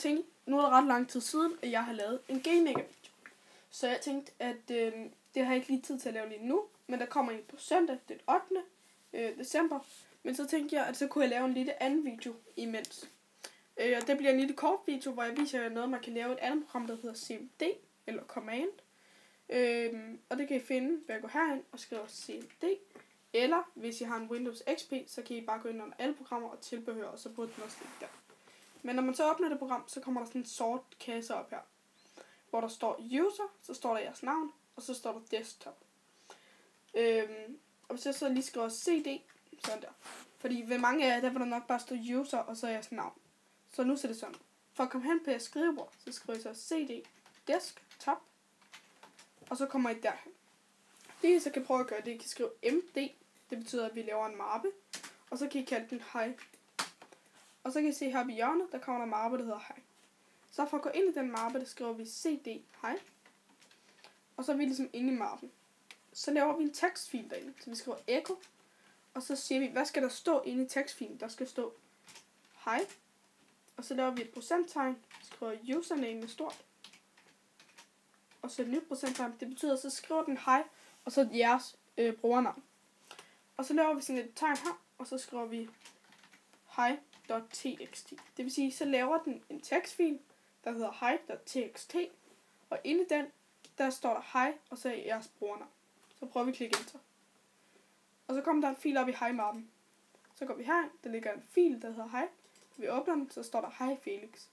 tænkte, nu er det ret lang tid siden, at jeg har lavet en gaming-video. Så jeg tænkte, at det har jeg ikke lige tid til at lave lige nu, men der kommer en på søndag, den 8. december. Men så tænkte jeg, at så kunne jeg lave en lille anden video imens. Og det bliver en lille kort video, hvor jeg viser jer noget, man kan lave et andet program, der hedder CMD, eller Command. Og det kan I finde ved at gå herhen og skrive CMD. Eller hvis I har en Windows XP, så kan I bare gå ind under alle programmer og tilbehør, og så burde den også ligge der. Men når man så åbner det program, så kommer der sådan en sort kasse op her, hvor der står user, så står der jeres navn, og så står der desktop. Og hvis jeg så lige skriver CD, sådan der. Fordi ved mange af jer, der vil der nok bare stå user, og så jeres navn. Så nu ser det sådan. For at komme hen på jeres skrivebord, så skriver I så CD, desktop, og så kommer I derhen. Det I så kan prøve at gøre, det I kan skrive MD, det betyder, at vi laver en mappe, og så kan I kalde den hej. Og så kan I se her i hjørnet, der kommer der en mappe, der hedder hej. Så for at gå ind i den mappe, der skriver vi CD hej. Og så er vi ligesom inde i mappen. Så laver vi en tekstfil derinde, så vi skriver echo. Og så siger vi, hvad skal der stå inde i tekstfilen? Der skal stå hej. Og så laver vi et procenttegn, skriver username med stort. Og så et nyt procenttegn, det betyder, så skriver den hej, og så jeres brugernavn. Og så laver vi sådan et tegn her, og så skriver vi hi.txt. Det vil sige, så laver den en tekstfil, der hedder hi.txt, og inde i den, der står der hej, og så jeres brugernavn. Så prøver vi at klikke enter. Og så kommer der en fil op i hej-mappen. Så går vi herind, der ligger en fil, der hedder hej. Vi åbner den, så står der hej Felix.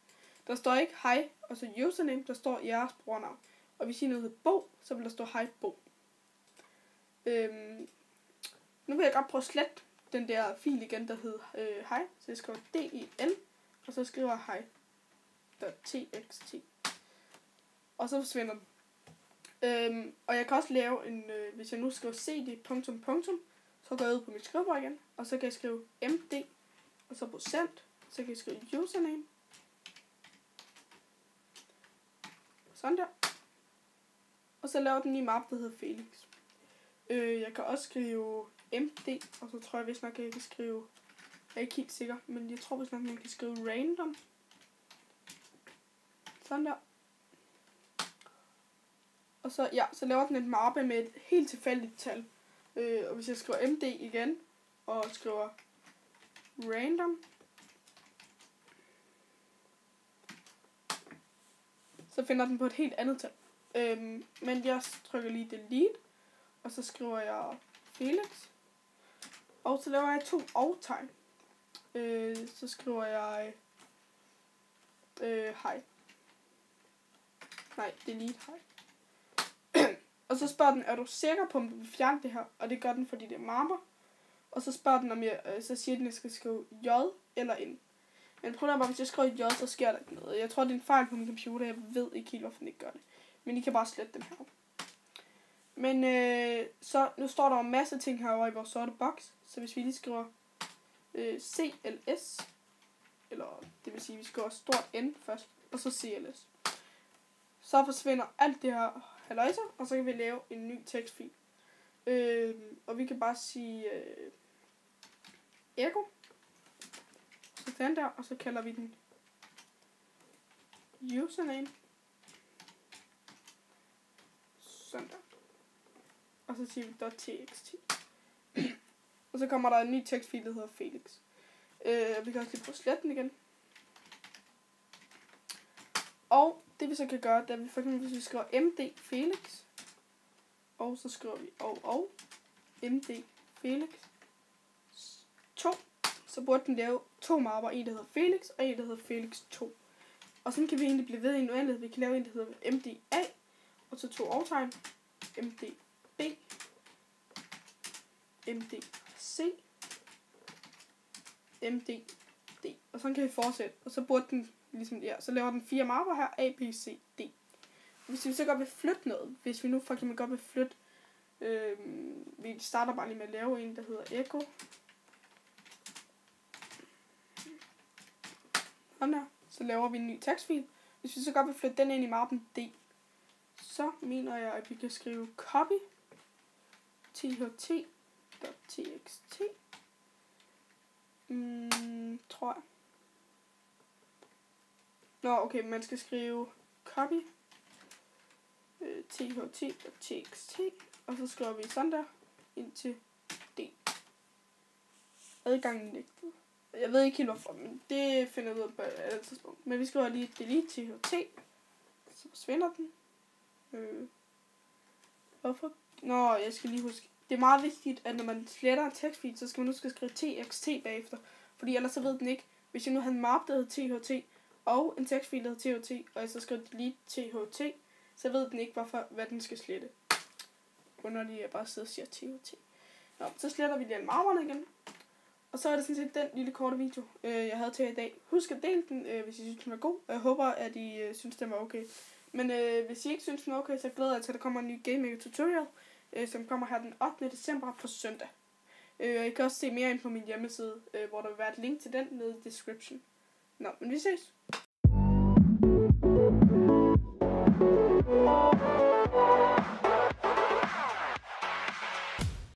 Der står ikke hej, og så username, der står jeres brugernavn. Og hvis I noget hedder Bo, så vil der stå hej Bo. Nu vil jeg godt prøve at slette den der fil igen, der hedder hej. Så jeg skriver DEL, og så skriver jeg hej.txt. Og så forsvinder den. Og jeg kan også lave en, hvis jeg nu skriver cd, så går jeg ud på mit skrivebord igen, og så kan jeg skrive md, og så procent, så kan jeg skrive username. Sådan der. Og så laver den en map, der hedder Felix. Jeg kan også skrive md, og så tror jeg vist nok, at jeg kan skrive, jeg er ikke helt sikker, men jeg tror vist nok, at jeg kan skrive random. Sådan der. Og så, ja, så laver den en mappe med et helt tilfældigt tal. Og hvis jeg skriver md igen, og skriver random, så finder den på et helt andet tal. Men jeg trykker lige delete, og så skriver jeg Felix. Og så laver jeg 2 og-tegn. Så skriver jeg hej. Nej, delete hej. Og så spørger den, er du sikker på, om du vil fjerne det her? Og det gør den, fordi det er mapper. Og så spørger den, om så siger den, at jeg skal skrive J eller N. Men problemet er, hvis jeg skriver J, så sker der ikke noget. Jeg tror, det er en fejl på min computer. Jeg ved ikke helt, hvorfor den ikke gør det. Men I kan bare slette dem her. Men så nu står der en masse ting herovre i vores sorte boks. Så hvis vi lige skriver CLS, eller det vil sige, at vi skriver stort N først, og så CLS. Så forsvinder alt det her halløjser, og så kan vi lave en ny tekstfil. Og vi kan bare sige echo. Så den der, og så kalder vi den username. Sådan der. Og så siger vi .txt. Og så kommer der en ny tekstfil, der hedder Felix. Vi kan også lige prøve at slette den igen. Og det vi så kan gøre, det er, for eksempel hvis vi skriver md Felix, og så skriver vi og md Felix 2, så burde den lave 2 mapper, en der hedder Felix, og en der hedder Felix 2. Og sådan kan vi egentlig blive ved i en uendelighed. Vi kan lave en der hedder mda, og så 2 overtegn, mdb, mdc, mdd, og sådan kan vi fortsætte. Og så burde den ligesom, ja, så laver den 4 mapper her, A, B, C, D. Hvis vi så godt vil flytte noget, hvis vi nu for eksempel godt vil flytte, vi starter bare lige med at lave en, der hedder echo. Sådan der. Så laver vi en ny tekstfil. Hvis vi så godt vil flytte den ind i mappen D, så mener jeg, at vi kan skrive copy tht.txt. Tror jeg. Nå, okay, man skal skrive copy tht.txt, og så skriver vi sådan der, indtil d. Adgangen nægtet. Jeg ved ikke helt hvorfor, men det finder vi ud af på et andet tidspunkt. Men vi skriver lige delete tht, så forsvinder den. Hvorfor? Nå, jeg skal lige huske. Det er meget vigtigt, at når man sletter en tekstfil, så skal man nu skrive txt bagefter. Fordi ellers så ved den ikke, hvis jeg nu havde en map, der hedder tht, og en tekstfil, der hedder tht, og jeg så skriver delete tht, så ved den ikke, hvad den skal slette. Underligt, jeg bare sidder og siger tht. Nå, så sletter vi lige marmerne igen. Og så er det sådan set den lille korte video, jeg havde til i dag. Husk at dele den, hvis I synes, den var god. Jeg håber, at I synes, den var okay. Men hvis I ikke synes, den var okay, så glæder jeg til, at der kommer en ny Game Maker tutorial, som kommer her den 8. december på søndag. I kan også se mere ind på min hjemmeside, hvor der vil være et link til den nede i description. Nå, men vi ses!